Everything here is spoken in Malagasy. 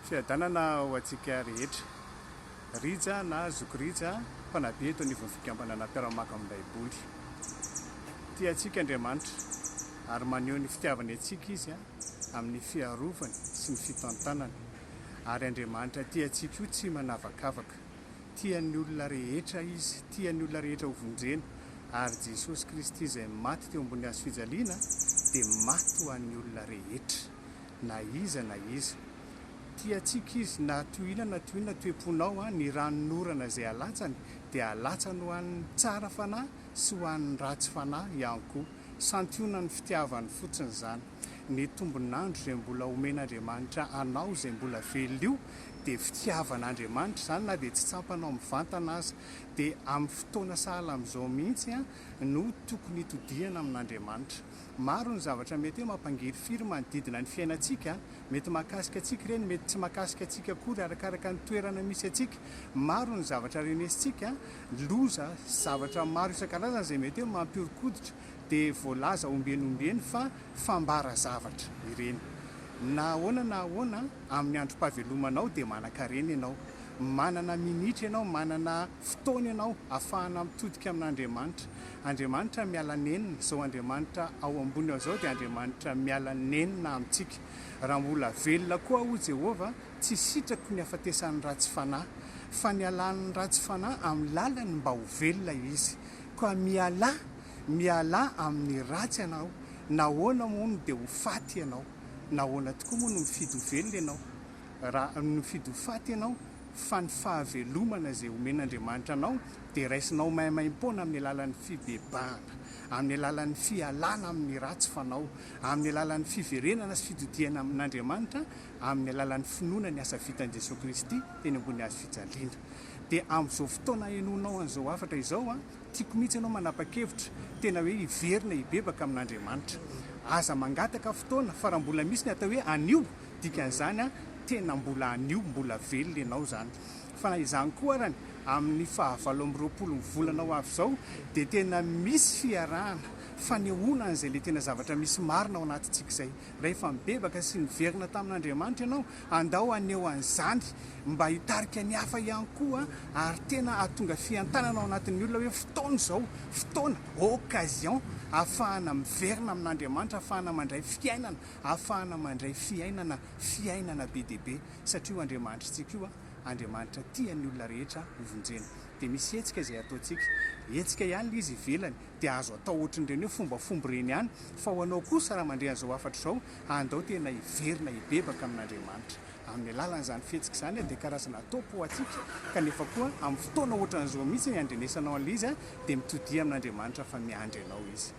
Fiadanana ho antsika rehetra. Rija na Zoky Rija mpanabe eto anivon'ny fikambanana mpiara-maka amin'ny Baiboly. Tia antsika Andriamanitra ary maneho ny fitiavany antsika izy amin'ny fiarovany sy ny fitantanany. Ary Andriamanitra tia antsika io tsy manavakavaka. Tia ny olona rehetra izy, tia ny olona rehetra ho vonjena. Ary Jesosy Kristy izay maty teo ambony hazo fijaliana dia maty ho an'ny olona rehetra, na iza na iza. Tia antsika izy na toinana toe-ponao ny ranonorana izay alatsany dia alatsany ho an'ny tsara fanahy sy ho an'ny ratsy fanahy ihany koa. Santionana ny fitiavany fotsiny izany. Ny tombon'andro izay mbola omen'Andriamanitra anao izay mbola velona io dia fitiavan'Andriamanitra izany, na dia tsy tsapanao amin'ny vantana aza. Dia amin'ny fotoana sahala amin'izao mihitsy no tokony hitodiana amin'Andriamanitra. Maro ny zavatra mety hoe mampangery manodidina ny fiainantsika, mety mahakasika antsika ireny, mety tsy mahakasika antsika akory arakaraka ny toerana misy antsika. Maro ny zavatra renesintsika, loza, zavatra maro isan-karazany izay mety hoe mampiorikoditra dia voalaza ombenombeny fa fambara zavatra ireny. Na ahoana amin'ny androm-pahavelomanao dia manan-karena ianao, manana minitra ianao, manana fotoana ianao ahafahana mitodika amin'Andriamanitra. Andriamanitra miala nenina, izao Andriamanitra ao ambony ao izao dia Andriamanitra miala nenina amintsika. Raha mbola velona koa ho Jehovah, tsy sitrako ny hafatesan'ny ratsy fanahy, fa ny alan'ny ratsy fanahy amin'ny lalany mba ho velona izy. Koa miala amin'ny ratsy ianao, nahoana moa dia ho faty ianao, nahoana tokoa moa no mifidy ho velona ianao. Raha mifidy ho faty ianao, fa ny fahavelomana izay omen'Andriamanitra anao dia raisinao maimaimpona amin'ny alalan'ny fibebahana, amin'ny alalan'ny fialana amin'ny ratsy fanao, amin'ny alalan'ny fiverenana sy fitodiana amin'Andriamanitra, amin'ny alalan'ny finoana ny asa vitan'i Jesosy Kristy teny ambony hazo fijaliana. Dia amin'izao fotoana henonao an'izao hafatra izao, tiako mihitsy ianao manapa-kevitra tena hoe hiverina hibebaka amin'Andriamanitra. Aza mangataka fotoana fa raha mbola misy ny atao hoe anio, dikan'izany tena mbola anio, mbola velona ianao zany. Fa izany koa arany amin'ny 29 volana ho avy izao dia tena misy fiarahana, fanehoana an'izay le tena zavatra misy marina ao anatintsika izay. Rehefa mibebaka sy niverina tamin'Andriamanitra ianao, andao aneho an'izany mba hitarika ny hafa ihany koa, ary tena ahatonga fiantanana ao anatin'ny olona hoe fotoana izao, fotoana, occasion ahafahana miverina amin'Andriamanitra, ahafahana mandray fiainana, ahafahana mandray fiainana be dia be. Satria Andriamanitra tsika io Andriamanitra tia ny olona rehetra hovonjena. Dia misy hetsika izay ataontsika, hetsika ihany ilay izy ivelany dia azo atao ohatran'ireny hoe fombafomba ireny ihany. Fa ho anao kosa raha mandeha an'izao hafatra izao, andao tena hiverina hibebaka amin'Andriamanitra. Amin'ny alalan'izany fihetsika izany dia karazana topo ho antsika, kanefa koa amin'ny fotoana ohatran'izao mihitsy ny andrenesanao an'ilay izy dia mitodia amin'Andriamanitra fa miandry ianao izy.